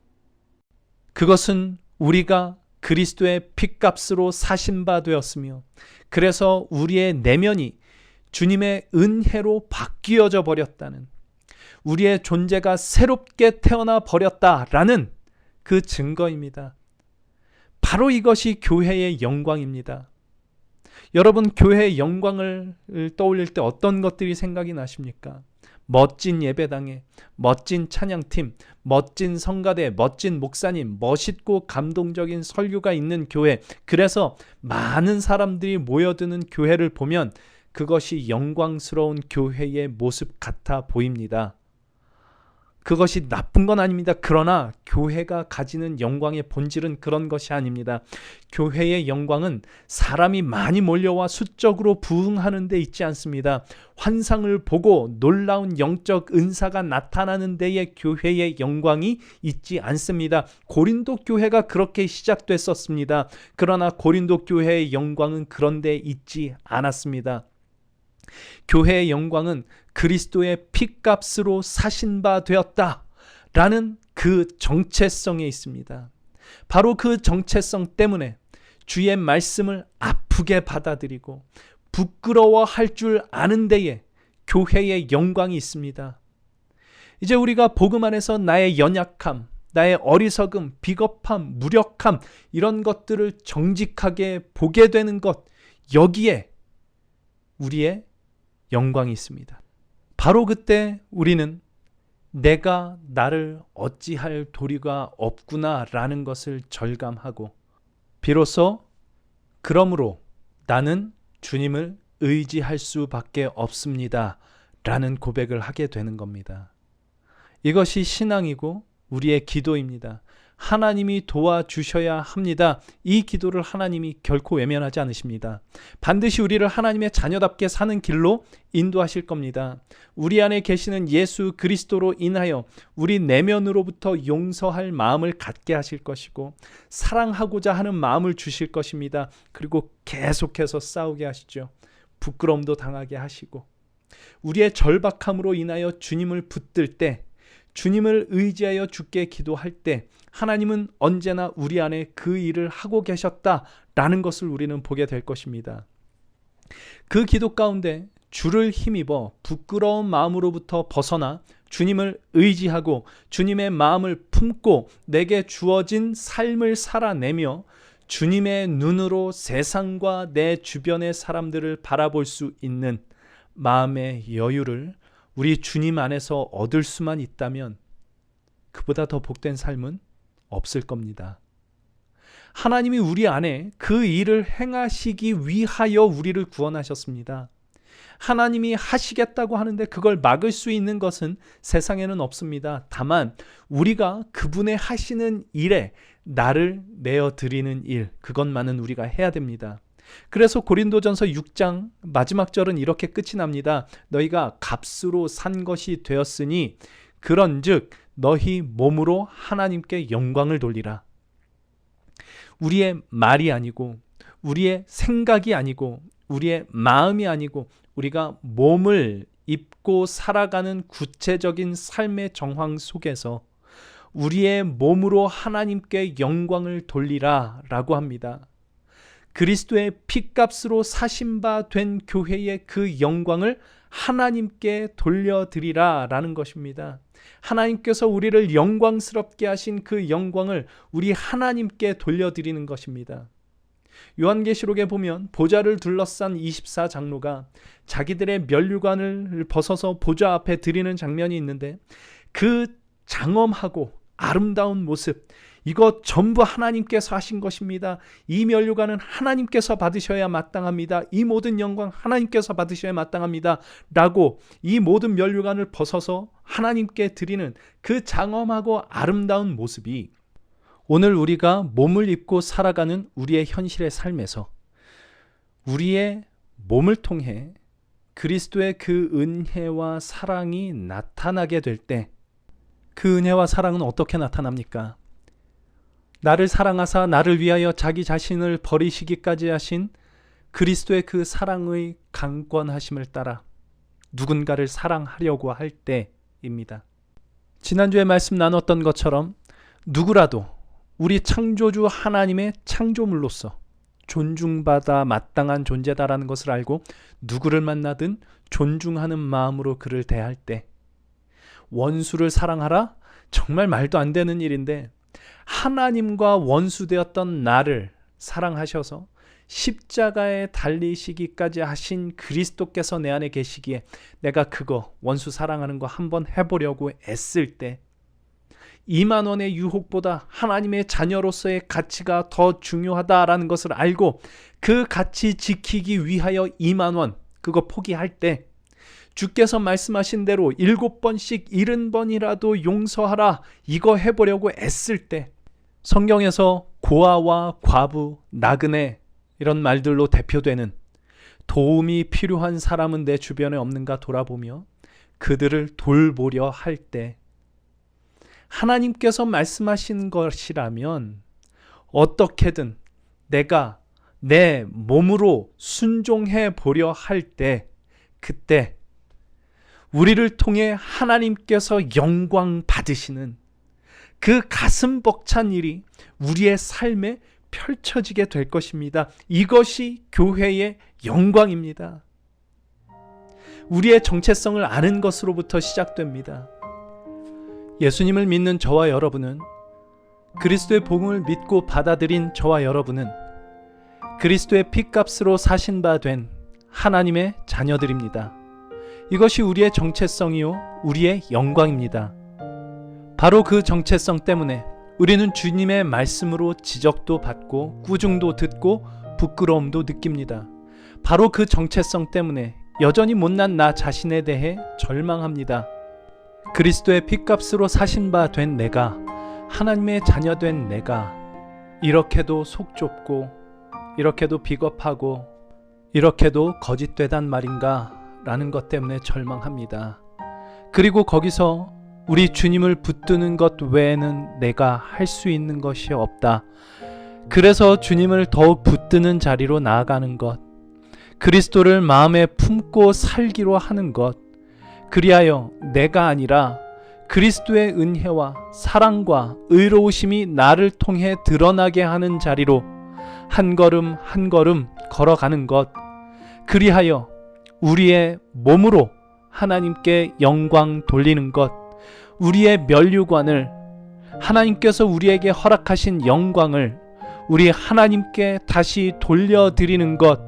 그것은 우리가 그리스도의 핏값으로 사신 바 되었으며 그래서 우리의 내면이 주님의 은혜로 바뀌어져 버렸다는, 우리의 존재가 새롭게 태어나 버렸다라는 그 증거입니다. 바로 이것이 교회의 영광입니다. 여러분, 교회의 영광을 떠올릴 때 어떤 것들이 생각이 나십니까? 멋진 예배당에 멋진 찬양팀, 멋진 성가대, 멋진 목사님, 멋있고 감동적인 설교가 있는 교회, 그래서 많은 사람들이 모여드는 교회를 보면 그것이 영광스러운 교회의 모습 같아 보입니다. 그것이 나쁜 건 아닙니다. 그러나 교회가 가지는 영광의 본질은 그런 것이 아닙니다. 교회의 영광은 사람이 많이 몰려와 수적으로 부흥하는 데 있지 않습니다. 환상을 보고 놀라운 영적 은사가 나타나는 데에 교회의 영광이 있지 않습니다. 고린도 교회가 그렇게 시작됐었습니다. 그러나 고린도 교회의 영광은 그런 데 있지 않았습니다. 교회의 영광은 그리스도의 핏값으로 사신 바 되었다라는 그 정체성에 있습니다. 바로 그 정체성 때문에 주의 말씀을 아프게 받아들이고 부끄러워할 줄 아는 데에 교회의 영광이 있습니다. 이제 우리가 복음 안에서 나의 연약함, 나의 어리석음, 비겁함, 무력함, 이런 것들을 정직하게 보게 되는 것, 여기에 우리의 영광이 있습니다. 바로 그때 우리는 내가 나를 어찌할 도리가 없구나라는 것을 절감하고, 비로소 그러므로 나는 주님을 의지할 수밖에 없습니다 라는 고백을 하게 되는 겁니다. 이것이 신앙이고 우리의 기도입니다. 하나님이 도와주셔야 합니다. 이 기도를 하나님이 결코 외면하지 않으십니다. 반드시 우리를 하나님의 자녀답게 사는 길로 인도하실 겁니다. 우리 안에 계시는 예수 그리스도로 인하여 우리 내면으로부터 용서할 마음을 갖게 하실 것이고 사랑하고자 하는 마음을 주실 것입니다. 그리고 계속해서 싸우게 하시죠. 부끄러움도 당하게 하시고, 우리의 절박함으로 인하여 주님을 붙들 때, 주님을 의지하여 주께 기도할 때 하나님은 언제나 우리 안에 그 일을 하고 계셨다라는 것을 우리는 보게 될 것입니다. 그 기도 가운데 주를 힘입어 부끄러운 마음으로부터 벗어나 주님을 의지하고 주님의 마음을 품고 내게 주어진 삶을 살아내며 주님의 눈으로 세상과 내 주변의 사람들을 바라볼 수 있는 마음의 여유를 우리 주님 안에서 얻을 수만 있다면 그보다 더 복된 삶은 없을 겁니다. 하나님이 우리 안에 그 일을 행하시기 위하여 우리를 구원하셨습니다. 하나님이 하시겠다고 하는데 그걸 막을 수 있는 것은 세상에는 없습니다. 다만 우리가 그분의 하시는 일에 나를 내어드리는 일, 그것만은 우리가 해야 됩니다. 그래서 고린도전서 6장 마지막 절은 이렇게 끝이 납니다. 너희가 값으로 산 것이 되었으니 그런즉 너희 몸으로 하나님께 영광을 돌리라. 우리의 말이 아니고 우리의 생각이 아니고 우리의 마음이 아니고 우리가 몸을 입고 살아가는 구체적인 삶의 정황 속에서 우리의 몸으로 하나님께 영광을 돌리라 라고 합니다. 그리스도의 핏값으로 사신 바 된 교회의 그 영광을 하나님께 돌려드리라 라는 것입니다. 하나님께서 우리를 영광스럽게 하신 그 영광을 우리 하나님께 돌려드리는 것입니다. 요한계시록에 보면 보좌를 둘러싼 24장로가 자기들의 면류관을 벗어서 보좌 앞에 드리는 장면이 있는데 그 장엄하고 아름다운 모습, 이거 전부 하나님께서 하신 것입니다. 이 면류관은 하나님께서 받으셔야 마땅합니다. 이 모든 영광 하나님께서 받으셔야 마땅합니다. 라고 이 모든 면류관을 벗어서 하나님께 드리는 그 장엄하고 아름다운 모습이 오늘 우리가 몸을 입고 살아가는 우리의 현실의 삶에서 우리의 몸을 통해 그리스도의 그 은혜와 사랑이 나타나게 될 때, 그 은혜와 사랑은 어떻게 나타납니까? 나를 사랑하사 나를 위하여 자기 자신을 버리시기까지 하신 그리스도의 그 사랑의 강권하심을 따라 누군가를 사랑하려고 할 때입니다. 지난주에 말씀 나눴던 것처럼 누구라도 우리 창조주 하나님의 창조물로서 존중받아 마땅한 존재다라는 것을 알고 누구를 만나든 존중하는 마음으로 그를 대할 때, 원수를 사랑하라? 정말 말도 안 되는 일인데 하나님과 원수되었던 나를 사랑하셔서 십자가에 달리시기까지 하신 그리스도께서 내 안에 계시기에 내가 그거 원수 사랑하는 거 한번 해보려고 애쓸 때, 2만 원의 유혹보다 하나님의 자녀로서의 가치가 더 중요하다라는 것을 알고 그 가치 지키기 위하여 2만 원 그거 포기할 때, 주께서 말씀하신 대로 7번씩 70번이라도 용서하라 이거 해보려고 애쓸 때, 성경에서 고아와 과부, 나그네 이런 말들로 대표되는 도움이 필요한 사람은 내 주변에 없는가 돌아보며 그들을 돌보려 할 때, 하나님께서 말씀하신 것이라면 어떻게든 내가 내 몸으로 순종해 보려 할 때, 그때 우리를 통해 하나님께서 영광 받으시는 그 가슴 벅찬 일이 우리의 삶에 펼쳐지게 될 것입니다. 이것이 교회의 영광입니다. 우리의 정체성을 아는 것으로부터 시작됩니다. 예수님을 믿는 저와 여러분은, 그리스도의 복음을 믿고 받아들인 저와 여러분은 그리스도의 피값으로 사신 바 된 하나님의 자녀들입니다. 이것이 우리의 정체성이요 우리의 영광입니다. 바로 그 정체성 때문에 우리는 주님의 말씀으로 지적도 받고 꾸중도 듣고 부끄러움도 느낍니다. 바로 그 정체성 때문에 여전히 못난 나 자신에 대해 절망합니다. 그리스도의 피값으로 사신 바 된 내가, 하나님의 자녀된 내가 이렇게도 속 좁고 이렇게도 비겁하고 이렇게도 거짓되단 말인가 라는 것 때문에 절망합니다. 그리고 거기서 우리 주님을 붙드는 것 외에는 내가 할 수 있는 것이 없다. 그래서 주님을 더욱 붙드는 자리로 나아가는 것, 그리스도를 마음에 품고 살기로 하는 것, 그리하여 내가 아니라 그리스도의 은혜와 사랑과 의로우심이 나를 통해 드러나게 하는 자리로 한 걸음 한 걸음 걸어가는 것, 그리하여 우리의 몸으로 하나님께 영광 돌리는 것, 우리의 면류관을, 하나님께서 우리에게 허락하신 영광을 우리 하나님께 다시 돌려드리는 것,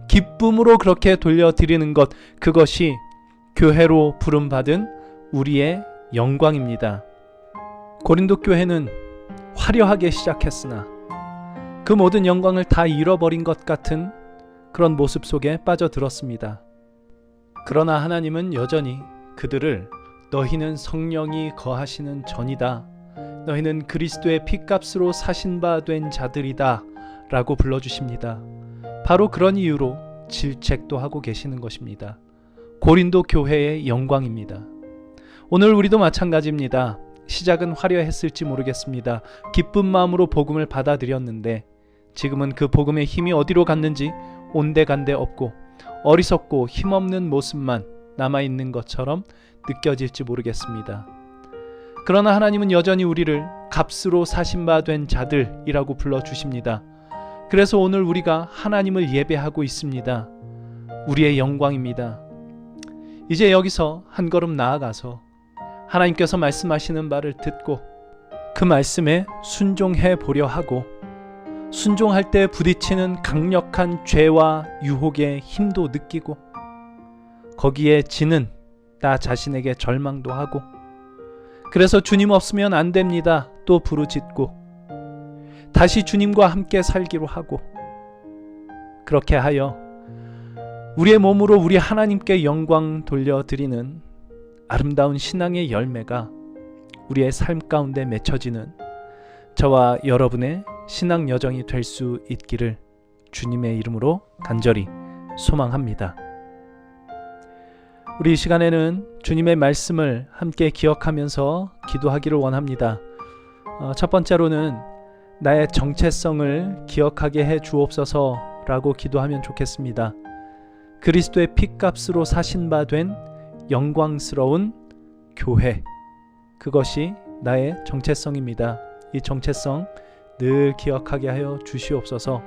기쁨으로 그렇게 돌려드리는 것, 그것이 교회로 부름받은 우리의 영광입니다. 고린도 교회는 화려하게 시작했으나 그 모든 영광을 다 잃어버린 것 같은 그런 모습 속에 빠져들었습니다. 그러나 하나님은 여전히 그들을 너희는 성령이 거하시는 전이다, 너희는 그리스도의 피값으로 사신 바 된 자들이다 라고 불러주십니다. 바로 그런 이유로 질책도 하고 계시는 것입니다. 고린도 교회의 영광입니다. 오늘 우리도 마찬가지입니다. 시작은 화려했을지 모르겠습니다. 기쁜 마음으로 복음을 받아들였는데 지금은 그 복음의 힘이 어디로 갔는지 온데간데 없고 어리석고 힘없는 모습만 남아있는 것처럼 느껴질지 모르겠습니다. 그러나 하나님은 여전히 우리를 값으로 사신 바 된 자들이라고 불러주십니다. 그래서 오늘 우리가 하나님을 예배하고 있습니다. 우리의 영광입니다. 이제 여기서 한 걸음 나아가서 하나님께서 말씀하시는 바를 듣고 그 말씀에 순종해 보려 하고, 순종할 때 부딪히는 강력한 죄와 유혹의 힘도 느끼고 거기에 지는 나 자신에게 절망도 하고, 그래서 주님 없으면 안 됩니다 또 부르짖고 다시 주님과 함께 살기로 하고, 그렇게 하여 우리의 몸으로 우리 하나님께 영광 돌려드리는 아름다운 신앙의 열매가 우리의 삶 가운데 맺혀지는 저와 여러분의 신앙 여정이 될 수 있기를 주님의 이름으로 간절히 소망합니다. 우리 이 시간에는 주님의 말씀을 함께 기억하면서 기도하기를 원합니다. 첫 번째로는 나의 정체성을 기억하게 해 주옵소서라고 기도하면 좋겠습니다. 그리스도의 피값으로 사신 바 된 영광스러운 교회, 그것이 나의 정체성입니다. 이 정체성 늘 기억하게 하여 주시옵소서.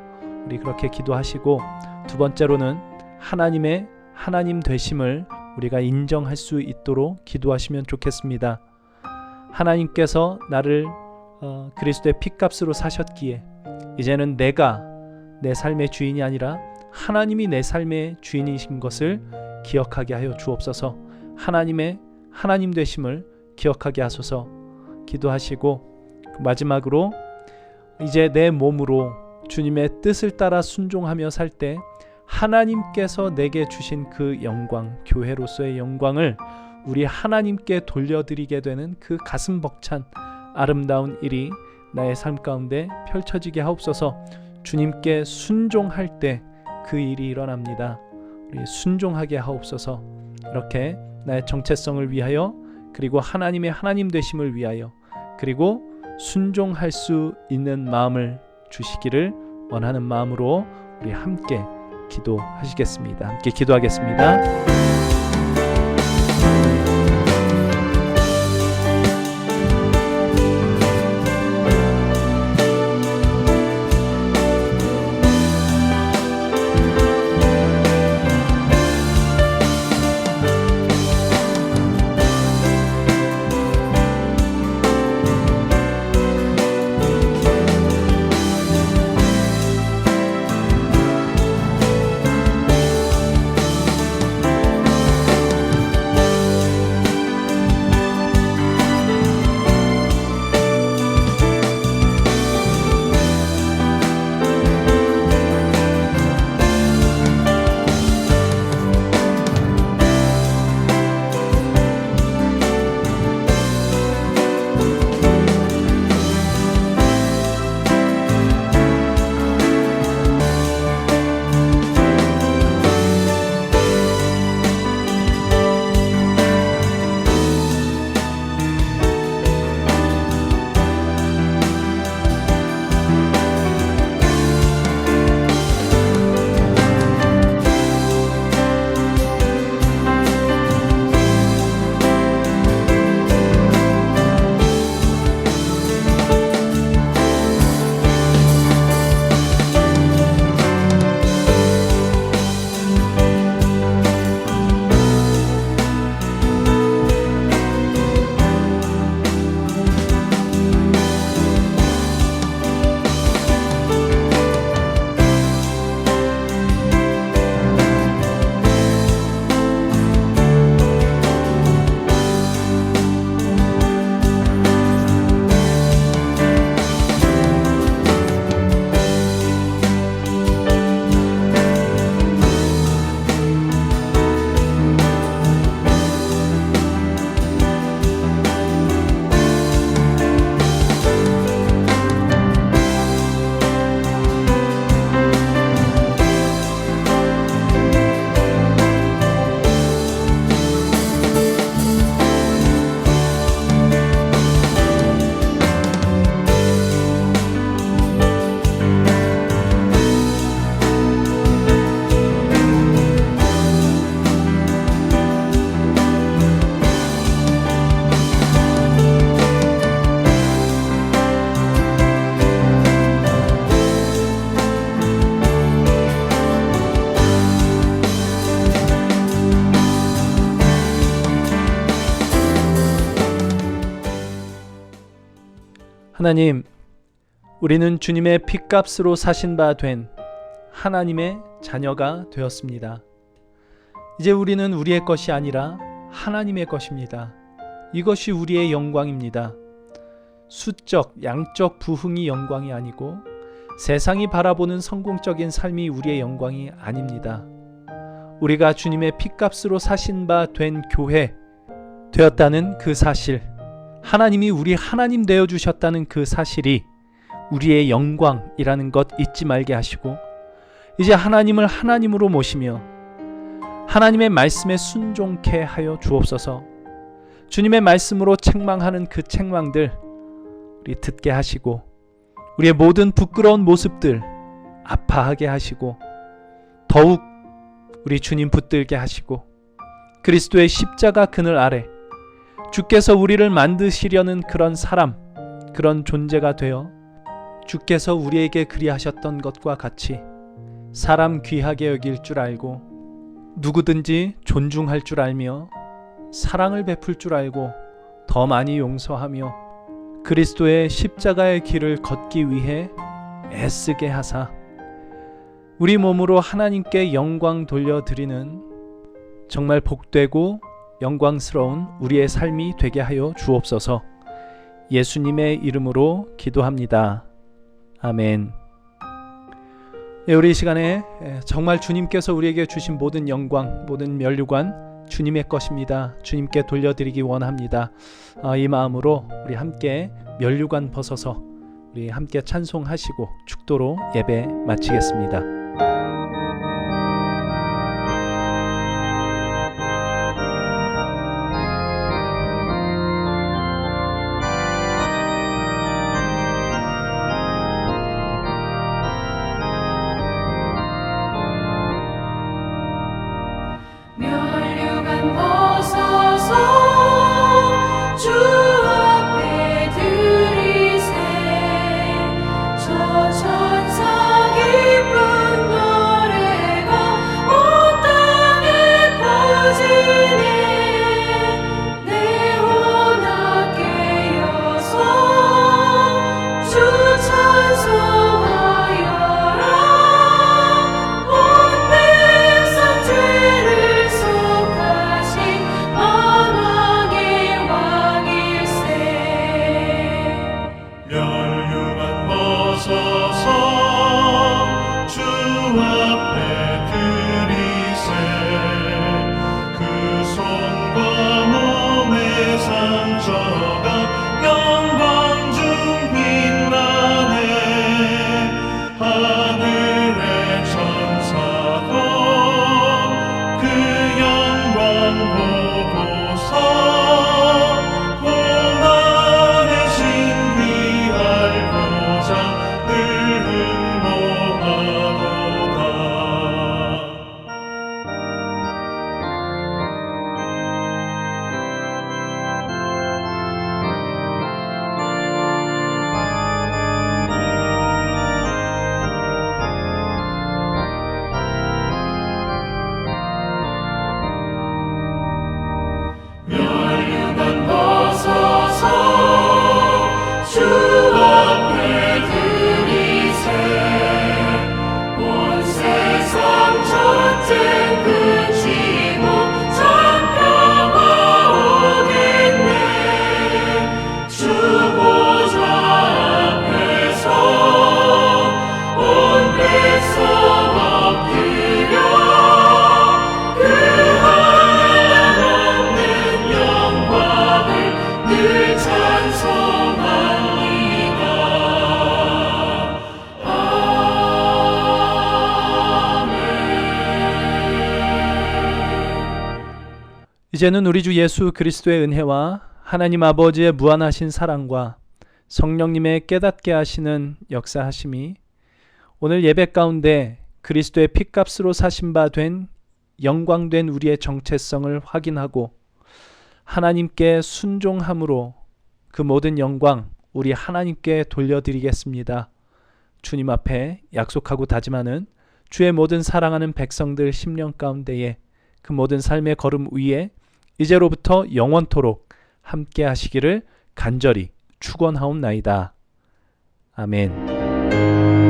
우리 그렇게 기도하시고, 두 번째로는 하나님의 하나님 되심을 우리가 인정할 수 있도록 기도하시면 좋겠습니다. 하나님께서 나를 그리스도의 피값으로 사셨기에 이제는 내가 내 삶의 주인이 아니라 하나님이 내 삶의 주인이신 것을 기억하게 하여 주옵소서. 하나님의 하나님 되심을 기억하게 하소서 기도하시고, 마지막으로 이제 내 몸으로 주님의 뜻을 따라 순종하며 살 때 하나님께서 내게 주신 그 영광, 교회로서의 영광을 우리 하나님께 돌려드리게 되는 그 가슴 벅찬 아름다운 일이 나의 삶 가운데 펼쳐지게 하옵소서. 주님께 순종할 때 그 일이 일어납니다. 우리 순종하게 하옵소서. 이렇게 나의 정체성을 위하여, 그리고 하나님의 하나님 되심을 위하여, 그리고 순종할 수 있는 마음을 주시기를 원하는 마음으로 우리 함께 기도하시겠습니다. 함께 기도하겠습니다. 하나님, 우리는 주님의 피값으로 사신 바 된 하나님의 자녀가 되었습니다. 이제 우리는 우리의 것이 아니라 하나님의 것입니다. 이것이 우리의 영광입니다. 수적, 양적 부흥이 영광이 아니고 세상이 바라보는 성공적인 삶이 우리의 영광이 아닙니다. 우리가 주님의 피값으로 사신 바 된 교회 되었다는 그 사실, 하나님이 우리 하나님 되어주셨다는 그 사실이 우리의 영광이라는 것 잊지 말게 하시고, 이제 하나님을 하나님으로 모시며 하나님의 말씀에 순종케 하여 주옵소서. 주님의 말씀으로 책망하는 그 책망들 우리 듣게 하시고, 우리의 모든 부끄러운 모습들 아파하게 하시고, 더욱 우리 주님 붙들게 하시고, 그리스도의 십자가 그늘 아래 주께서 우리를 만드시려는 그런 사람, 그런 존재가 되어 주께서 우리에게 그리하셨던 것과 같이 사람 귀하게 여길 줄 알고, 누구든지 존중할 줄 알며, 사랑을 베풀 줄 알고, 더 많이 용서하며 그리스도의 십자가의 길을 걷기 위해 애쓰게 하사 우리 몸으로 하나님께 영광 돌려드리는 정말 복되고 영광스러운 우리의 삶이 되게 하여 주옵소서. 예수님의 이름으로 기도합니다. 아멘. 우리 이 시간에 정말 주님께서 우리에게 주신 모든 영광, 모든 면류관 주님의 것입니다. 주님께 돌려드리기 원합니다. 이 마음으로 우리 함께 면류관 벗어서 우리 함께 찬송하시고 축도로 예배 마치겠습니다. 면류관 벗어서 주 앞에 들이세 저 천사 기쁜 노래가 온 땅에 퍼지네 내 혼악 깨어서 주 찬송하여라 온 백성 죄를 속하신 만왕의 왕일세 면류관 벗어서 주 앞에 들이세 그 손과 몸의 상처가 영광 중 빛나네 하늘의 천사도 그 영광 보고서 고난의 신비할 보장 늘 흠모하도다. 면류관 벗어서 주 앞에 들이세 온 세상 전쟁 그치고 참평화 오겠네 주 보좌 앞에서 온 백성 엎드려 그 하나님 영광을 늘 찬송합니다. 이제는 우리 주 예수 그리스도의 은혜와 하나님 아버지의 무한하신 사랑과 성령님의 깨닫게 하시는 역사하심이 오늘 예배 가운데 그리스도의 핏값으로 사신 바 된 영광된 우리의 정체성을 확인하고 하나님께 순종함으로 그 모든 영광 우리 하나님께 돌려드리겠습니다. 주님 앞에 약속하고 다짐하는 주의 모든 사랑하는 백성들 심령 가운데에 그 모든 삶의 걸음 위에 이제로부터 영원토록 함께 하시기를 간절히 축원하옵나이다. 아멘.